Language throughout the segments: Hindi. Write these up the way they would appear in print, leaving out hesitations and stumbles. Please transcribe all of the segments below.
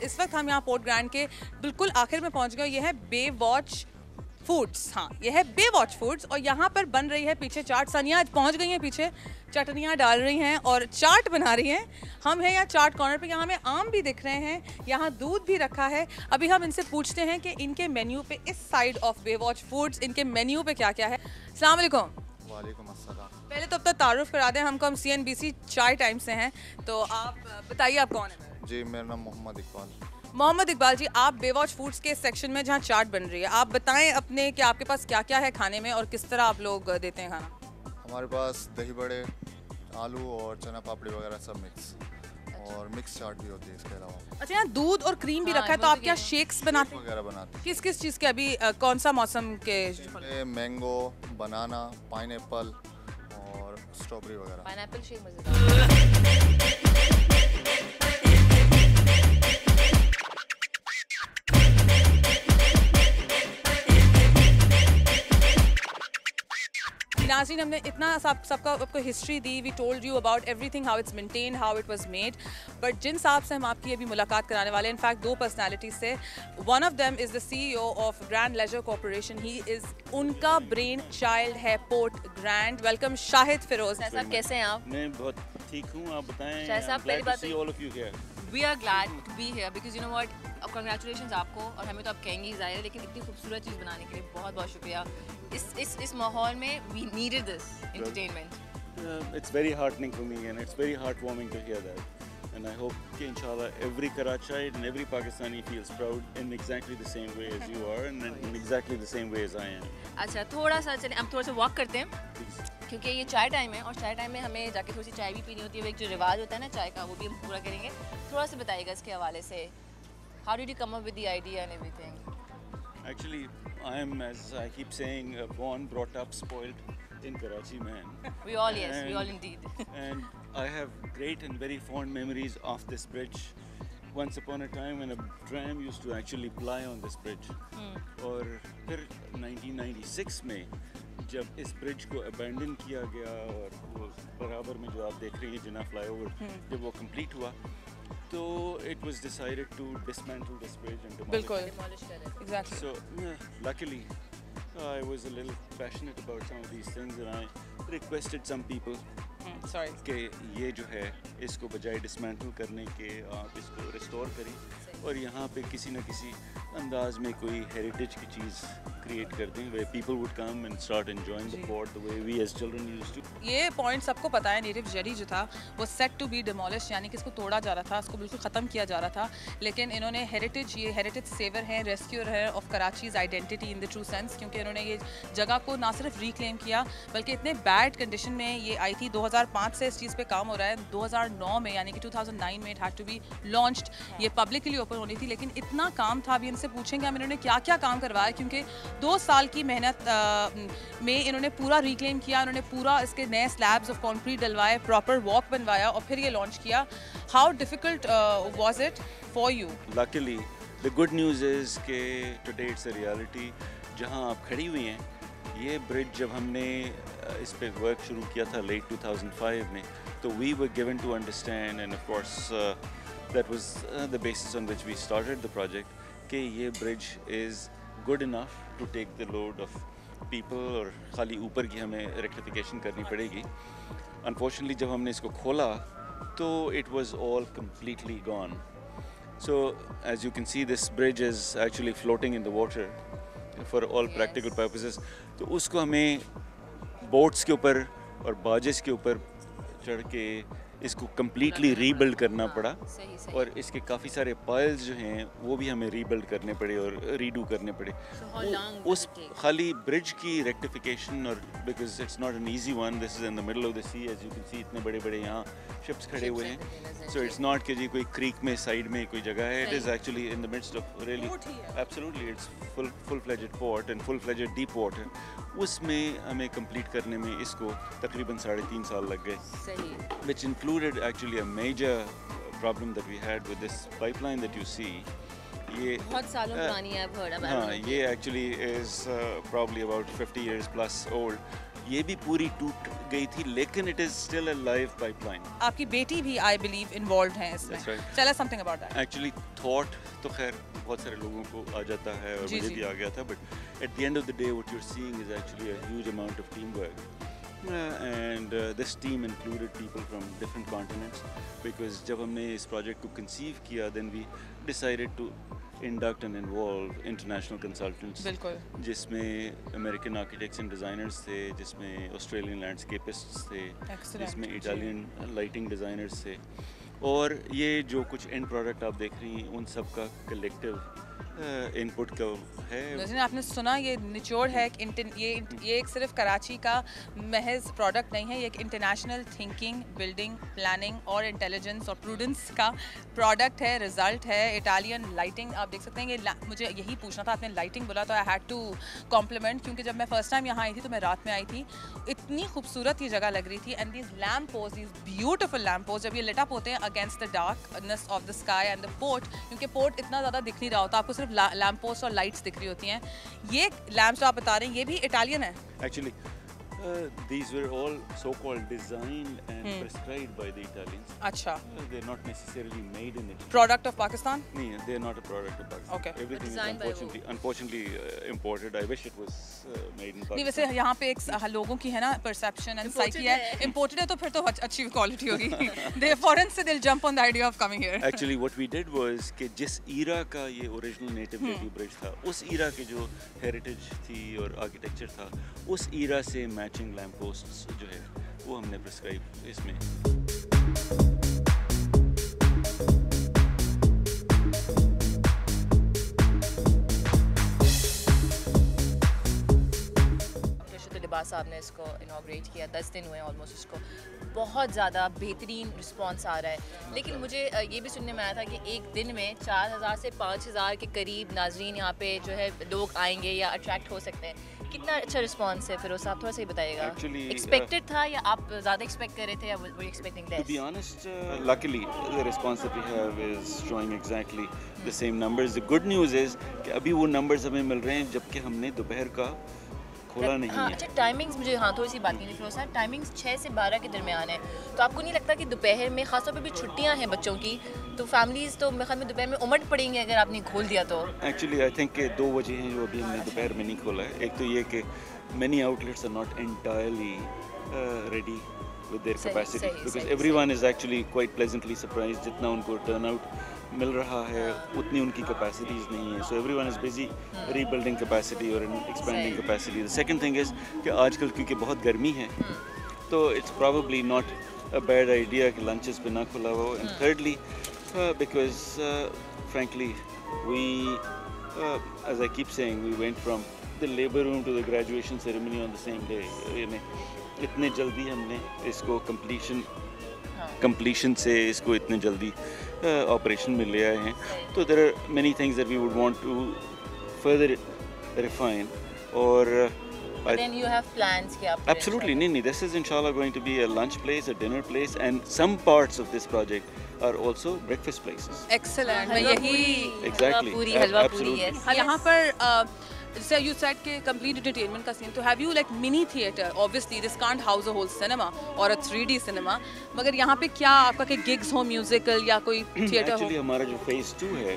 इस वक्त हम यहाँ पोर्ट ग्रैंड के बिल्कुल आखिर में पहुँच गए। ये है बे वॉच फूड्स, हाँ ये है बे वॉच फूड्स और यहाँ पर बन रही है पीछे चाट। सनिया आज पहुँच गई हैं पीछे, चटनियाँ डाल रही हैं और चाट बना रही हैं। हम हैं यहाँ चाट कॉर्नर पे, यहाँ हमें आम भी दिख रहे हैं, यहाँ दूध भी रखा है। अभी हम इनसे पूछते हैं कि इनके मेन्यू पे, इस side of Baywatch foods, इनके मेन्यू पे क्या क्या है। अस्सलाम वालेकुम। वालेकुम अस्सलाम। पहले तो अब तक तारुफ करा दें हमको, हम CNBC चाय टाइम से हैं, तो आप बताइए आप कौन है। जी मेरा नाम मोहम्मद इकबाल। मोहम्मद इकबाल जी, आप बे वॉच फूड्स के सेक्शन में जहाँ चाट बन रही है, आप बताएं अपने कि आपके पास क्या क्या है खाने में और किस तरह आप लोग देते हैं खाना। हमारे पास दही बड़े, आलू और चना पापड़ी वगैरह सब मिक्स, और मिक्स चाट भी होती है इसके अलावा। अच्छा, यहाँ दूध और क्रीम भी रखा है, तो आप क्या शेक्स बनाते हैं वगैरह बनाते किस किस चीज़ के? अभी कौन सा मौसम के? हैं? मैंगो, बनाना, पाइनएप्पल और स्ट्रॉबेरी वगैरह। पाइनएप्पल शेक मजेदार। नाज़रीन, हमने इतना सबका आपको हिस्ट्री दी, we told you about everything, how it's maintained, how it was made. But जिन साहब से हम आपकी अभी मुलाकात कराने वाले हैं, इनफैक्ट दो पर्सनालिटीज से, one of them is the CEO of Grand Leisure Corporation. He is, उनका ब्रेन चाइल्ड है Port Grand. Welcome Shahid Firoz. साहब कैसे हैं आप? मैं बहुत ठीक हूँ, आप बताएं। शाहिद साहब, पहली बात all of you here. We are glad to be here because you know what, congratulations आपको, और हमें तो आप कहेंगे ही ज़ाहिर है, लेकिन इतनी खूबसूरत चीज़ बनाने के लिए बहुत बहुत शुक्रिया। इस माहौल में we needed this entertainment. It's very heartening for me and it's very heartwarming to hear that. And I hope कि inshallah every Karachiite and every Pakistani feels proud in exactly the same way as you are and in exactly the same way as I am. अच्छा, थोड़ा सा चलें, हम थोड़ा सा वॉक करते हैं Please. क्योंकि ये चाय टाइम है, और चाय टाइम में हमें जाके थोड़ी सी चाय भी पीनी होती है। वो एक जो रिवाज होता है ना चाय का, वो भी हम पूरा करेंगे। थोड़ा सा बताइएगा इसके हवाले से, how did you come up with the idea and everything? Actually, I am, as I keep saying, born, brought up, spoiled in Karachi, man. We all, yes, we all indeed. And I have great and very fond memories of this bridge. Once upon a time when a tram used to actually ply on this bridge. और फिर 1996 में जब इस ब्रिज को अबैंडन किया गया और वो बराबर में जो आप देख रही हैं जिना फ्लाईओवर, जब वो कंप्लीट हुआ तो it was decided to dismantle this bridge and demolish बिल्कुल, it. Exactly. So luckily I was a little passionate about some of these things and I requested some people sorry कि ये जो है इसको बजाय डिसमेंटल करने के आप इसको रिस्टोर करें और यहाँ पे किसी न किसी अंदाज में कोई हेरिटेज की चीज़ क्रिएट कर दें where people would come and start enjoying the port the way we as children used to. ये पॉइंट सबको पता है, नेटिव जेरी जो था वो सेट टू बी डिमोलिश, यानी कि इसको तोड़ा जा रहा था, इसको बिल्कुल ख़त्म किया जा रहा था। लेकिन इन्होंने हेरिटेज, ये हेरिटेज सेवर हैं, रेस्क्यूअर है of Karachi's identity in the true sense, क्योंकि इन्होंने ये जगह को ना सिर्फ रिक्लेम किया बल्कि इतने बैड कंडीशन में ये आई थी। 2005 से इस चीज़ पे काम हो रहा है, 2009 में यानी कि 2009 में it had to be launched, ये पब्लिकली ओपन होनी थी। लेकिन इतना काम था, अभी इनसे पूछेंगे हम इन्होंने क्या क्या काम करवाया, क्योंकि 2 साल की मेहनत में इन्होंने पूरा रिक्लेम किया, इन्होंने पूरा इसके नए स्लैब्स ऑफ कॉन्क्रीट डलवाए, प्रॉपर वॉक बनवाया और फिर ये लॉन्च किया। How difficult was it for you? Luckily the good news is कि today it's a reality। जहाँ आप खड़ी हुई हैं, ये ब्रिज जब हमने इस पे वर्क शुरू किया था लेट 2005 में, तो we were given to understand and of course that was the basis on which we started the project कि ये bridge is good enough to take the load of people और खाली ऊपर की हमें rectification करनी पड़ेगी। Unfortunately जब हमने इसको खोला तो it was all completely gone। So as you can see this bridge is actually floating in the water for all practical purposes। तो उसको हमें बोट्स के ऊपर और बाजेस के ऊपर चढ़ के इसको कम्प्लीटली रीबिल्ड करना पड़ा सही सही। और इसके काफ़ी सारे पाइल्स जो हैं वो भी हमें रीबिल्ड करने पड़े और रीडू करने पड़े। So how long did उस it take? खाली ब्रिज की रेक्टिफिकेशन, और because it's not an easy one, this is in the middle of the sea, as you can see इतने बड़े बड़े यहाँ शिप्स खड़े हुए and हैं। containers so and it's not कि जी कोई क्रीक में साइड में कोई जगह है, it is actually in the midst of really Port ही है। Absolutely it's full fledged port and full fledged deep water. उसमें हमें कंप्लीट करने में इसको तकरीबन 3.5 साल लग गए, सही। which included actually a major problem that we had with this pipeline that you see। ये बहुत सालों पुरानी है, I've heard about हाँ, it। ये actually is probably about 50 years plus old। ये भी पूरी गई थी, लेकिन it is still a live pipeline. आपकी बेटी भी आई बिलीव इन्वॉल्व हैं इसमें. That's right. Tell us something about that. Actually thought तो खैर बहुत सारे लोगों को आ जाता है और जी, मुझे जी. भी आ गया था, but at the end of the day what you are seeing is actually a huge amount of team work. And this team included people from different continents, because जब हमने इस प्रोजेक्ट को कंसीव किया, then we decided to induct and involve international consultants, बिल्कुल. जिसमें अमेरिकन आर्किटेक्ट्स एंड डिज़ाइनर्स थे, जिसमें ऑस्ट्रेलियन लैंडस्केपिस्ट्स थे, Excellent, जिसमें जी. इटालियन लाइटिंग डिज़ाइनर्स थे, और ये जो कुछ एंड प्रोडक्ट आप देख रही हैं उन सब का कलेक्टिव इनपुट का है. लेकिन आपने सुना, ये निचोड़ है ये एक सिर्फ कराची का महज प्रोडक्ट नहीं है, ये एक इंटरनेशनल थिंकिंग, बिल्डिंग, प्लानिंग और इंटेलिजेंस और प्रूडेंस का प्रोडक्ट है, रिजल्ट है. इटालियन लाइटिंग आप देख सकते हैं. ये मुझे यही पूछना था, आपने लाइटिंग बोला तो आई हैड टू कॉम्प्लीमेंट, क्योंकि जब मैं फर्स्ट टाइम यहाँ आई थी तो मैं रात में आई थी. इतनी खूबसूरत ये जगह लग रही थी. And these lamp post, these beautiful lamp post, जब ये लिट अप होते हैं against the darkness of the sky and the port, क्योंकि पोर्ट इतना ज़्यादा दिख नहीं रहा होता, आपको सिर्फ लैम्प पोस्ट और लाइट्स दिख रही होती हैं. ये लैम्प्स जो आप बता रहे हैं ये भी इटालियन है. Actually, these were all so-called designed and prescribed by the Italians. अच्छा. They're not necessarily made in Italy. Product of Pakistan. No, they're not a product of Pakistan. Okay. Everything is Designed by who? unfortunately imported. I wish it was made in Pakistan. नहीं, वैसे यहाँ पे एक लोगों की है ना परसेप्शन एंड साइकी है, इम्पोर्टेड है तो फिर तो अच्छी क्वालिटी होगी. दे फॉरेन से दिल jump on the idea of coming here. Actually, what we did was कि जिस ईरा का ये ओरिजिनल नेटिव नेटिव ब्रिज था, उस ईरा के जो हेरिटेज थी और आर्किटेक्चर था, उस ईरा से मैचिंग लैम्प पोस्ट्स जो है वो हमने प्रिस्क्राइब इसमें. लिबास साहब ने इसको इनॉग्रेट किया, 10 दिन हुए ऑलमोस्ट इसको. बहुत ज़्यादा बेहतरीन रिस्पांस आ रहा है. लेकिन मुझे ये भी सुनने में आया था कि एक दिन में 4000 से 5000 के करीब नाजरीन यहाँ पे जो है लोग आएंगे या अट्रैक्ट हो सकते हैं. कितना अच्छा रिस्पांस है फिरोज साहब, थोड़ा सा ही बताइएगा. Actually, एक्सपेक्टेड था या आप ज़्यादा एक्सपेक्ट कर रहे थे या were you expecting To less? be honest, luckily the response that we have is showing exactly the same numbers. The good news is कि अभी वो numbers हमें मिल रहे हैं जबकि हमने दोपहर का खोला नहीं हाँ, है. अच्छा टाइमिंग्स मुझे थोड़ी सी बात करनी थी फिरोज साहब. टाइमिंग्स 6 से 12 के दरमियान है, तो आपको नहीं लगता कि दोपहर में खासतौर पे भी छुट्टियां हैं बच्चों की, तो फैमिलीज तो मेरे ख्याल में दोपहर में उमड़ पड़ेंगी अगर आपने खोल दिया तो? Actually, I think कि दो वजह हैं जो अभी हमने दोपहर में नहीं खोला है. एक तो ये कि many outlets are not entirely ready with their capacity, because everyone is actually quite pleasantly surprised. जितना उनको turnout मिल रहा है उतनी उनकी capacities नहीं है. So everyone is busy rebuilding capacity or expanding capacity. The second thing is कि आजकल क्योंकि बहुत गर्मी है तो it's probably not a bad idea कि lunches पे ना खुला हो. And thirdly, because frankly we as I keep saying, we went from the labor room to the graduation ceremony on the same day. इतने जल्दी हमने इसको completion से इसको इतने जल्दी ऑपरेशन में ले आए हैं. तो there are many things that we would want to further refine. और Then you have plans कि आप absolutely नहीं. This is inshallah going to be a lunch place, a dinner place, and some parts of this project are also breakfast places. Excellent. मैं यही Exactly. पूरी हलवा पूरी Absolutely. yes. यहाँ पर जैसे यू सेड के कंप्लीट एंटरटेनमेंट का सीन, तो have you like mini theatre? Obviously this can't house a whole cinema और अ 3D सिनेमा, मगर यहाँ पे क्या आपका के गिग्स हो, म्यूजिकल या कोई थिएटर हो? Actually हमारा जो phase 2 है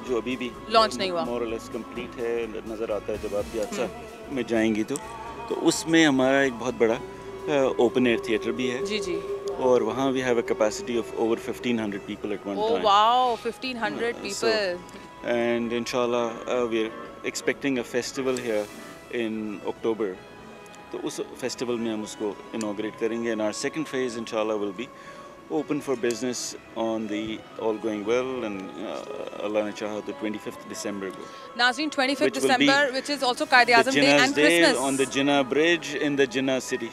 जो अभी भी Launch नहीं हुआ. more or less complete है, नज़र आता है जब आप पियाज़ा में जाएंगी तो उसमें हमारा एक बहुत बड़ा ओपन एयर थिएटर भी है. जी जी. और वहाँ we have a capacity of over 1500 people at one Oh time. wow, 1500 people. And inshallah we're expecting a festival here in October. तो उस festival में हम उसको inaugurate करेंगे. And our second phase inshallah will be open for business on the all going well and Allah ne chaha to 25th December को. नाज़रीन 25th Which will be December, which is also Qaid The Azam Day Jinnah's and Day Christmas. on the Jinnah Bridge in the Jinnah city.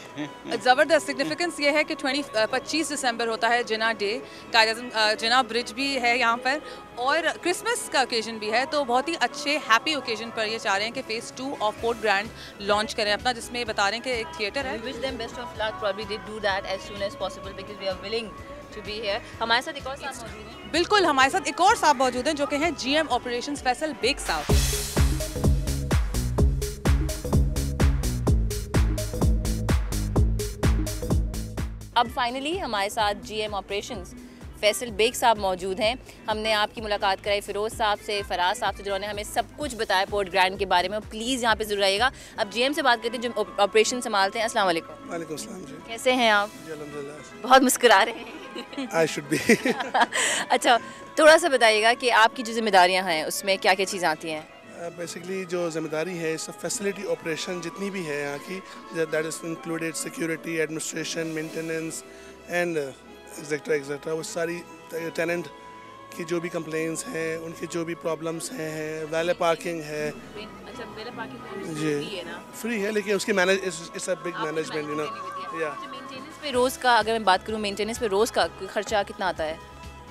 ज़बरदस्त सिग्निफिकेंस ये है कि 25 दिसंबर होता है जिना डे. कायद आज़म जिना ब्रिज भी है यहाँ पर और क्रिसमस का ओकेजन भी है. तो बहुत ही अच्छे हैप्पी ओकेजन पर ये चाह रहे हैं कि phase 2 of port grand launch करें अपना, जिसमें बता रहे हैं कि एक थिएटर है. We wish them best of luck. Probably they do that as soon as possible because we are willing to be here. हमारे साथ एक और साहब मौजूद हैं. बिल्कुल, हमारे साथ एक और साहब मौजूद हैं जो कि हैं GM ऑपरेशंस फैसल बेग साहब. अब फाइनली हमारे साथ GM ऑपरेशंस फैसल बेग साहब मौजूद हैं। हमने आपकी मुलाकात कराई फ़िरोज़ साहब से, फ़राज साहब से, जिन्होंने हमें सब कुछ बताया पोर्ट ग्रैंड के बारे में। प्लीज़ यहाँ पे ज़रूर आइएगा। अब GM से बात करते हैं जो ऑपरेशन संभालते हैं। अस्सलाम वालेकुम। वालेकुम सलाम जी। कैसे हैं आप? जी अल्हम्दुलिल्लाह। बहुत मुस्कुरा रहे हैं। I should be. अच्छा, थोड़ा सा बताइएगा कि आपकी जो जिम्मेदारियाँ हैं उसमें क्या क्या चीज़ें आती हैं? बेसिकली जो जिम्मेदारी है इस फैसिलिटी ऑपरेशन जितनी भी है यहाँ की, that is included security, administration, maintenance and etcetera वो सारी टेनेंट की जो भी कंप्लेंट्स हैं, उनकी जो भी प्रॉब्लम्स हैं, वैले पार्किंग है। अच्छा, वैले पार्किंग जी फ्री है ना? फ्री है, लेकिन उसकी manage it's a big management, you know. या मेंटेनेंस पे रोज़ का अगर मैं बात करूँ, मेंटेनेंस पे रोज़ का खर्चा कितना आता है?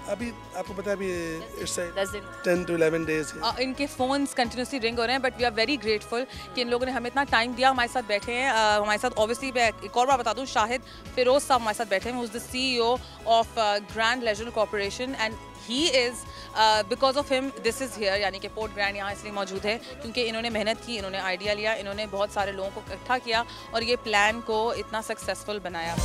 अभी आपको पता है अभी इट्स 10 दिन 10 to 11 days है। इनके फ़ोन्स कंटिन्यूसली रिंग हो रहे हैं, but we are very grateful कि इन लोगों ने हमें इतना टाइम दिया, हमारे साथ बैठे हैं। हमारे साथ ऑब्वियसली मैं एक और बार बता दूं, शाहिद फ़िरोज़ साहब हमारे साथ बैठे हैं, who is the CEO of grand legend corporation, and he is because of him this is here, यानी कि पोर्ट ग्रैंड यहाँ इसलिए मौजूद है क्योंकि इन्होंने मेहनत की, इन्होंने आइडिया लिया, इन्होंने बहुत सारे लोगों को इकट्ठा किया और ये प्लान को इतना सक्सेसफुल बनाया।